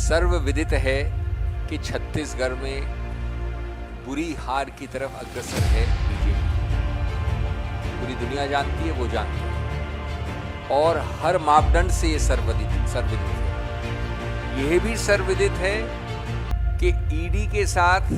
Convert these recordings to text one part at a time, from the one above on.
सर्वविदित है कि छत्तीसगढ़ में बुरी हार की तरफ अग्रसर है बीजेपी। पूरी दुनिया जानती है, वो जानती है, और हर मापदंड से ये सर्वविदित है। यह भी सर्वविदित है कि ईडी के साथ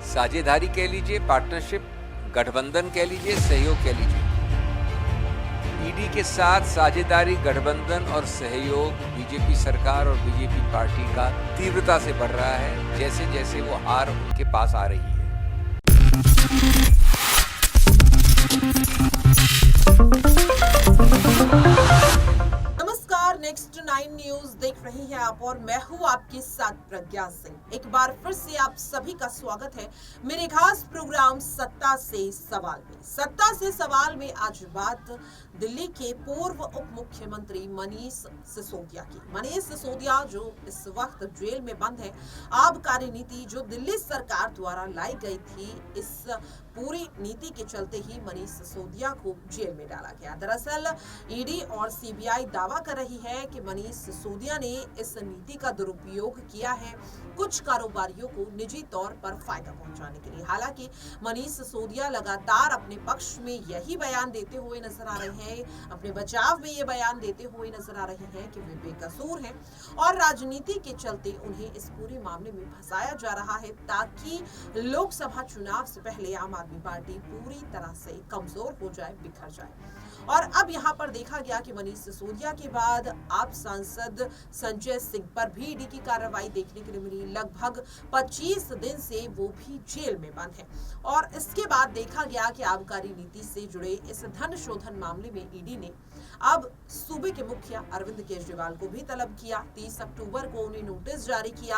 साझेदारी कह लीजिए, पार्टनरशिप, गठबंधन कह लीजिए, सहयोग कह लीजिए, ईडी के साथ साझेदारी, गठबंधन और सहयोग बीजेपी सरकार और बीजेपी पार्टी का तीव्रता से बढ़ रहा है जैसे जैसे वो हार उनके पास आ रही है। नेक्स्ट 9 न्यूज देख रही हैं आप और मैं हूं आपके साथ प्रज्ञा सिंह। एक बार फिर से आप सभी का स्वागत है मेरे खास प्रोग्राम सत्ता से सवाल में। सत्ता से सवाल में आज बात दिल्ली के पूर्व उप मुख्यमंत्री मनीष सिसोदिया की। मनीष सिसोदिया जो इस वक्त जेल में बंद है। आबकारी नीति जो दिल्ली सरकार द्वारा लाई गई थी, इस पूरी नीति के चलते ही मनीष सिसोदिया को जेल में डाला गया। दरअसल ईडी और सीबीआई दावा कर रही है कि मनीष सिसोदिया ने इस नीति का दुरुपयोग किया है कुछ कारोबारियों को निजी तौर पर फायदा पहुंचाने के लिए। हालांकि मनीष सिसोदिया लगातार अपने पक्ष में यही बयान देते हुए नजर आ रहे हैं, अपने बचाव में ये बयान देते हुए नजर आ रहे हैं कि वे बेकसूर हैं और राजनीति के चलते उन्हें इस पूरे मामले में फंसाया जा रहा है ताकि लोकसभा चुनाव से पहले आम आदमी पार्टी पूरी तरह से कमजोर हो जाए, बिखर जाए। और अब यहाँ पर देखा गया कि मनीष सिसोदिया के बाद आप सांसद संजय सिंह पर भी ईडी की कार्रवाई देखने के लिए मिली। लगभग 25 दिन से वो भी जेल में बंद है। और इसके बाद देखा गया कि आबकारी नीति से जुड़े इस धन शोधन मामले में ईडी ने अब सूबे के मुखिया अरविंद केजरीवाल को भी तलब किया। 30 अक्टूबर को उन्हें नोटिस जारी किया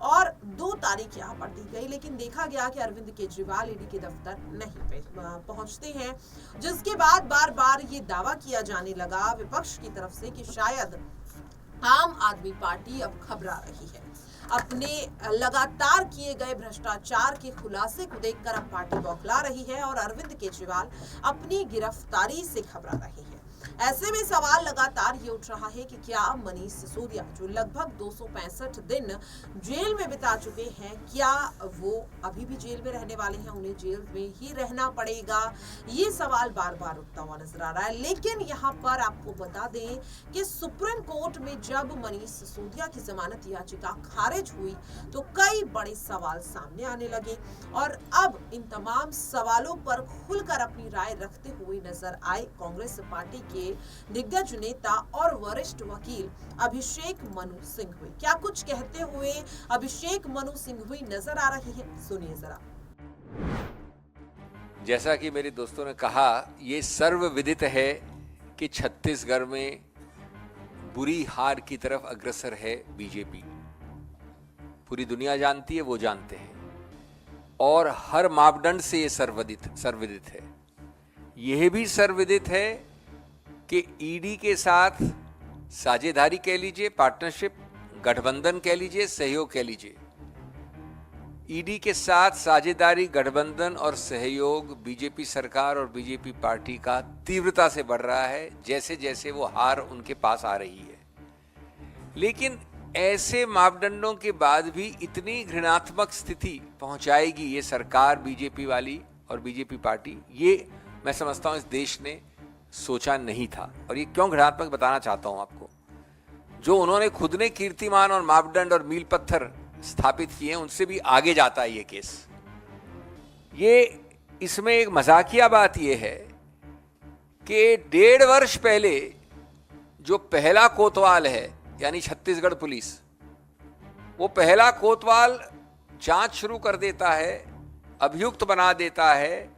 और 2 तारीख यहाँ पर दी गई, लेकिन देखा गया कि अरविंद केजरीवाल ईडी के दफ्तर नहीं पहुंचते हैं, जिसके बाद बार बार ये दावा किया जाने लगा विपक्ष की तरफ से कि शायद आम आदमी पार्टी अब घबरा रही है। अपने लगातार किए गए भ्रष्टाचार के खुलासे को देखकर अब पार्टी बौखला रही है और अरविंद केजरीवाल अपनी गिरफ्तारी से घबरा रही है। ऐसे में सवाल लगातार ये उठ रहा है कि क्या मनीष सिसोदिया जो लगभग 265 दिन जेल में बिता चुके हैं, क्या वो अभी भी जेल में रहने वाले हैं, उन्हें जेल में ही रहना पड़ेगा? ये सवाल बार बार उठता हुआ नजर आ रहा है। लेकिन यहाँ पर आपको बता दें कि सुप्रीम कोर्ट में जब मनीष सिसोदिया की जमानत याचिका खारिज हुई तो कई बड़े सवाल सामने आने लगे और अब इन तमाम सवालों पर खुलकर अपनी राय रखते हुए नजर आए कांग्रेस पार्टी के दिग्गज नेता और वरिष्ठ वकील अभिषेक मनु सिंघवी। क्या कुछ कहते हुए अभिषेक मनु सिंघवी नजर आ रही है, सुनिए जरा। जैसा कि मेरे दोस्तों ने कहा, ये सर्वविदित है कि छत्तीसगढ़ में बुरी हार की तरफ अग्रसर है बीजेपी। पूरी दुनिया जानती है, वो जानते हैं, और हर मापदंड से ये सर्वविदित है। यह भी सर्वविदित है कि ईडी के साथ साझेदारी कह लीजिए, पार्टनरशिप, गठबंधन कह लीजिए, सहयोग कह लीजिए, ईडी के साथ साझेदारी, गठबंधन और सहयोग बीजेपी सरकार और बीजेपी पार्टी का तीव्रता से बढ़ रहा है जैसे जैसे वो हार उनके पास आ रही है। लेकिन ऐसे मापदंडों के बाद भी इतनी घृणात्मक स्थिति पहुंचाएगी ये सरकार बीजेपी वाली और बीजेपी पार्टी, ये मैं समझता हूं इस देश ने सोचा नहीं था। और ये क्यों घृणात्मक बताना चाहता हूं आपको, जो उन्होंने खुद ने कीर्तिमान और मापदंड और मील पत्थर स्थापित किए, उनसे भी आगे जाता है ये केस। ये इसमें एक मजाकिया बात ये है कि 1.5 वर्ष पहले जो पहला कोतवाल है यानी छत्तीसगढ़ पुलिस, वो पहला कोतवाल जांच शुरू कर देता है, अभियुक्त बना देता है,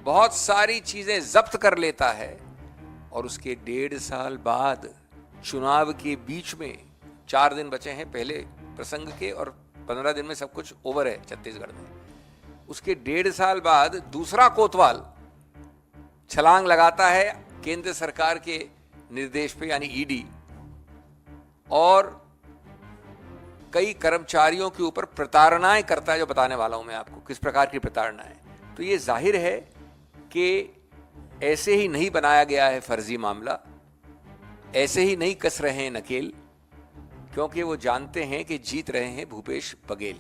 बहुत सारी चीजें जब्त कर लेता है, और उसके 1.5 साल बाद चुनाव के बीच में 4 दिन बचे हैं पहले प्रसंग के और 15 दिन में सब कुछ ओवर है छत्तीसगढ़ में। उसके 1.5 साल बाद दूसरा कोतवाल छलांग लगाता है केंद्र सरकार के निर्देश पे यानी ईडी, और कई कर्मचारियों के ऊपर प्रताड़नाएं करता है, जो बताने वाला हूं मैं आपको किस प्रकार की प्रताड़नाएं। तो ये जाहिर है कि ऐसे ही नहीं बनाया गया है फर्जी मामला, ऐसे ही नहीं कस रहे हैं नकेल, क्योंकि वो जानते हैं कि जीत रहे हैं भूपेश बघेल।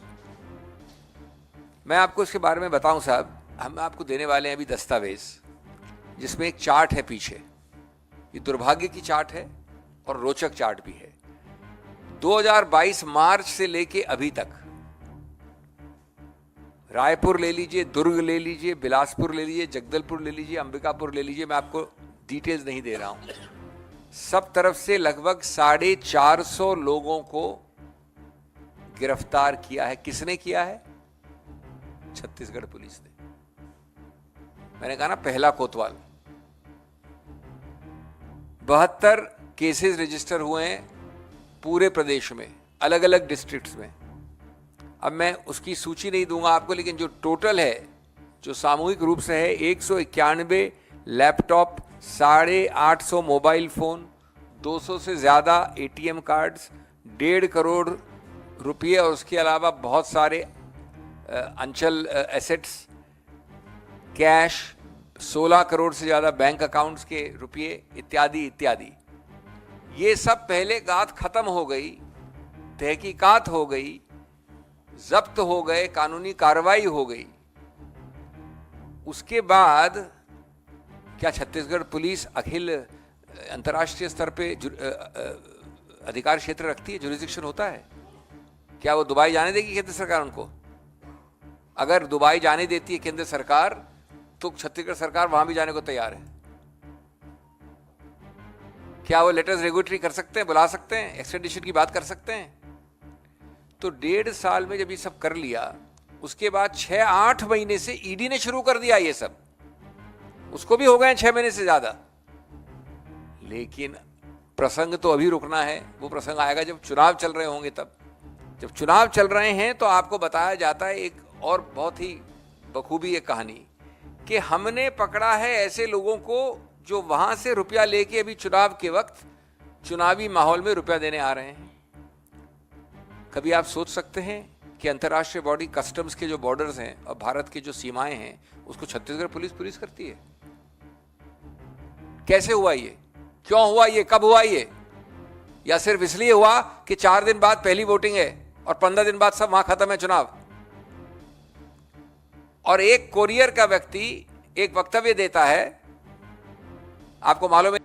मैं आपको इसके बारे में बताऊं साहब, हम आपको देने वाले हैं अभी दस्तावेज जिसमें एक चार्ट है पीछे। ये दुर्भाग्य की चार्ट है और रोचक चार्ट भी है। 2022 मार्च से लेके अभी तक रायपुर ले लीजिए, दुर्ग ले लीजिए, बिलासपुर ले लीजिए, जगदलपुर ले लीजिए, अंबिकापुर ले लीजिए, मैं आपको डिटेल्स नहीं दे रहा हूं। सब तरफ से लगभग 450 लोगों को गिरफ्तार किया है। किसने किया है? छत्तीसगढ़ पुलिस ने। मैंने कहा ना, पहला कोतवाल। 72 केसेस रजिस्टर हुए हैं पूरे प्रदेश में, अलग अलग डिस्ट्रिक्ट्स में। अब मैं उसकी सूची नहीं दूंगा आपको, लेकिन जो टोटल है, जो सामूहिक रूप से है, 191 लैपटॉप, 850 मोबाइल फोन, 200 से ज़्यादा ATM कार्ड्स, 1.5 करोड़ रुपये और उसके अलावा बहुत सारे अंचल एसेट्स, कैश, 16 करोड़ से ज़्यादा बैंक अकाउंट्स के रुपये इत्यादि इत्यादि। ये सब पहले गात खत्म हो गई, तहकीकात हो गई, जब्त हो गए, कानूनी कार्रवाई हो गई। उसके बाद क्या छत्तीसगढ़ पुलिस अखिल अंतर्राष्ट्रीय स्तर पे अधिकार क्षेत्र रखती है, जुरिस्डिक्शन होता है? क्या वो दुबई जाने देगी केंद्र सरकार उनको? अगर दुबई जाने देती है केंद्र सरकार, तो छत्तीसगढ़ सरकार वहां भी जाने को तैयार है। क्या वो लेटर्स रेगुलेटरी कर सकते हैं, बुला सकते हैं, एक्सट्रेडिशन की बात कर सकते हैं? तो 1.5 साल में जब ये सब कर लिया, उसके बाद 6-8 महीने से ईडी ने शुरू कर दिया ये सब। उसको भी हो गए 6 महीने से ज्यादा। लेकिन प्रसंग तो अभी रुकना है। वो प्रसंग आएगा जब चुनाव चल रहे होंगे। तब जब चुनाव चल रहे हैं तो आपको बताया जाता है एक और बहुत ही बखूबी एक कहानी, कि हमने पकड़ा है ऐसे लोगों को जो वहां से रुपया लेके अभी चुनाव के वक्त चुनावी माहौल में रुपया देने आ रहे हैं। कभी आप सोच सकते हैं कि अंतर्राष्ट्रीय बॉडी कस्टम्स के जो बॉर्डर्स हैं और भारत की जो सीमाएं हैं, उसको छत्तीसगढ़ पुलिस करती है? कैसे हुआ ये? क्यों हुआ ये? कब हुआ ये? या सिर्फ इसलिए हुआ कि 4 दिन बाद पहली वोटिंग है और 15 दिन बाद सब वहां खत्म है चुनाव? और एक कोरियर का व्यक्ति एक वक्तव्य देता है, आपको मालूम है।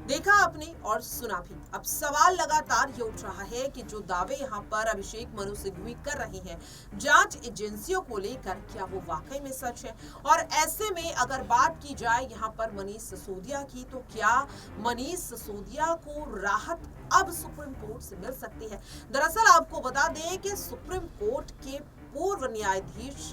देखा आपने और सुना भी। अब सवाल लगातार ये उठ रहा है कि जो दावे यहाँ पर अभिषेक मनु सिंघवी कर रही हैं जांच एजेंसियों को लेकर, क्या वो वाकई में सच है? और ऐसे में अगर बात की जाए यहाँ पर मनीष सिसोदिया की, तो क्या मनीष सिसोदिया को राहत अब सुप्रीम कोर्ट से मिल सकती है? दरअसल आपको बता दें कि सुप्रीम कोर्ट के पूर्व न्यायाधीश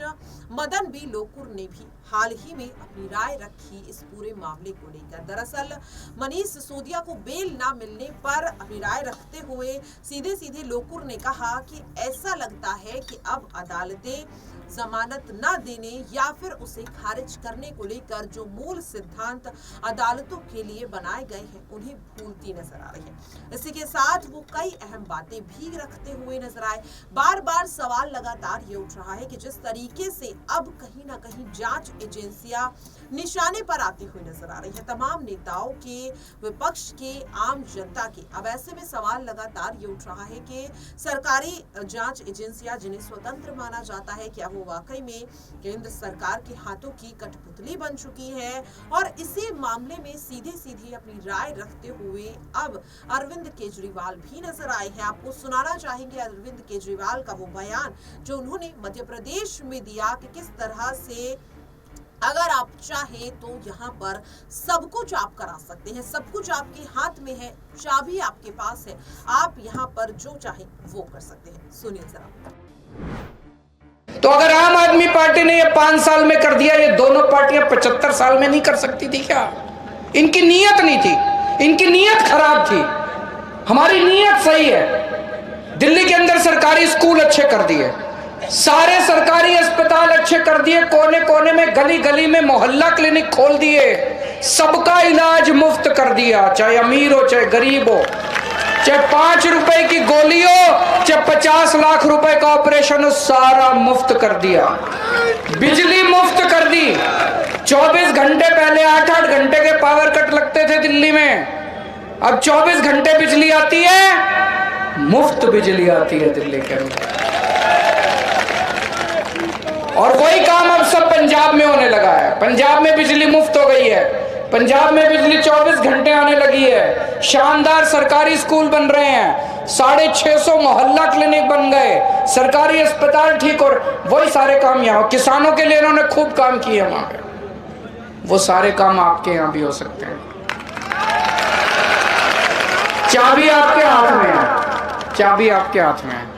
मदन बी लोकुर ने भी हाल ही में अपनी राय रखी इस पूरे मामले को लेकर। दरअसल मनीष सिसोदिया को बेल ना मिलने पर अपनी राय रखते हुए सीधे लोकुर ने कहा कि ऐसा लगता है कि अब अदालतें जमानत न देने या फिर उसे खारिज करने को लेकर जो मूल सिद्धांत अदालतों के लिए बनाए गए हैं उन्हें भूलती नजर आ रही है। इसी के साथ वो कई अहम बातें भी रखते हुए नजर आए। बार बार सवाल लगातार ये उठ रहा है कि जिस तरीके से अब कहीं ना कहीं जांच एजेंसियां निशाने पर आती हुई नजर आ रही है, तमाम नेताओं के, विपक्ष के, आम जनता के, अब ऐसे में सवाल लगातार ये उठ रहा है कि सरकारी जांच एजेंसियां जिन्हें स्वतंत्र माना जाता है, क्या वो वाकई में केंद्र सरकार के हाथों की कठपुतली बन चुकी है? और इसी मामले में सीधे अपनी राय रखते हुए अब अरविंद केजरीवाल भी नजर आए हैं। आपको सुनाना चाहेंगे अरविंद केजरीवाल का वो बयान जो उन्होंने मध्य प्रदेश में दिया कि किस तरह से अगर आप चाहे तो यहाँ पर सब कुछ आप करा सकते हैं, सब कुछ आपके हाथ में है, चाबी आपके पास है, आप यहाँ पर जो चाहे वो कर सकते हैं। सुनिए जरा। तो अगर आम आदमी पार्टी ने ये 5 साल में कर दिया, ये दोनों पार्टियां 75 साल में नहीं कर सकती थी क्या? इनकी नीयत नहीं थी, इनकी नीयत खराब थी। हमारी नीयत सही है। दिल्ली के अंदर सरकारी स्कूल अच्छे कर दिए, सारे सरकारी अस्पताल अच्छे कर दिए, कोने कोने में, गली गली में मोहल्ला क्लिनिक खोल दिए, सबका इलाज मुफ्त कर दिया, चाहे अमीर हो चाहे गरीब हो, चाहे 5 रुपए की गोली हो चाहे 50 लाख रुपए का ऑपरेशन हो, सारा मुफ्त कर दिया। बिजली मुफ्त कर दी। 24 घंटे पहले 8-8 घंटे के पावर कट लगते थे दिल्ली में, अब 24 घंटे बिजली आती है, मुफ्त बिजली आती है दिल्ली के अंदर। और वही काम अब सब पंजाब में होने लगा है। पंजाब में बिजली मुफ्त हो गई है, पंजाब में बिजली 24 घंटे आने लगी है। शानदार सरकारी स्कूल बन रहे हैं, 650 मोहल्ला क्लिनिक बन गए, सरकारी अस्पताल ठीक। और वही सारे काम यहाँ किसानों के लिए इन्होंने खूब काम किए वहां पे, वो सारे काम आपके यहाँ भी हो सकते हैं। चाबी आपके हाथ में है, चाबी आपके हाथ में है।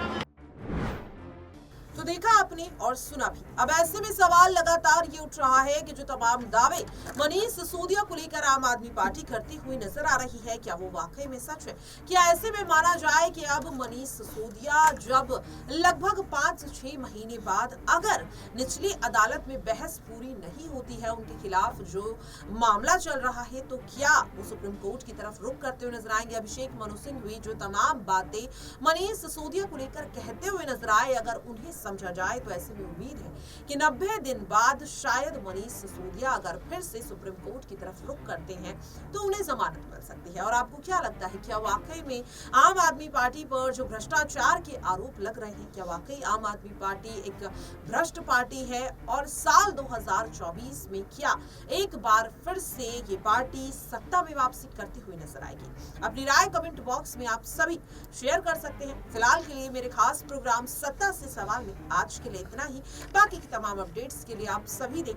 तो देखा आपने और सुना भी। अब ऐसे में सवाल लगातार ये उठ रहा है कि जो तमाम दावे मनीष सिसोदिया को लेकर आम आदमी पार्टी करती हुई नजर आ रही है, क्या वो वाकई में सच है? क्या ऐसे में माना जाए कि अब मनीष सिसोदिया जब लगभग 5-6 महीने बाद अगर निचली अदालत में बहस पूरी नहीं होती है, उनके खिलाफ जो मामला चल रहा है, तो क्या वो सुप्रीम कोर्ट की तरफ रुख करते हुए नजर आएंगे? अभिषेक मनु सिंह हुई जो तमाम बातें मनीष सिसोदिया को लेकर कहते हुए नजर आए, अगर उन्हें समझा जाए तो ऐसे में उम्मीद है कि 90 दिन बाद शायद मनीष सिसोदिया अगर फिर से सुप्रीम कोर्ट की तरफ रुख करते हैं तो उन्हें जमानत मिल सकती है। और आपको क्या लगता है, क्या वाकई में आम आदमी पार्टी पर जो भ्रष्टाचार के आरोप लग रहे हैं, क्या वाकई आम आदमी पार्टी एक भ्रष्ट पार्टी है? और साल 2024 में क्या एक बार फिर से ये पार्टी सत्ता में वापसी करती हुई नजर आएगी? अपनी राय कमेंट बॉक्स में आप सभी शेयर कर सकते हैं। फिलहाल के लिए मेरे खास प्रोग्राम सत्ता से सवाल में आज के लिए इतना ही। बाकी की तमाम अपडेट्स के लिए आप सभी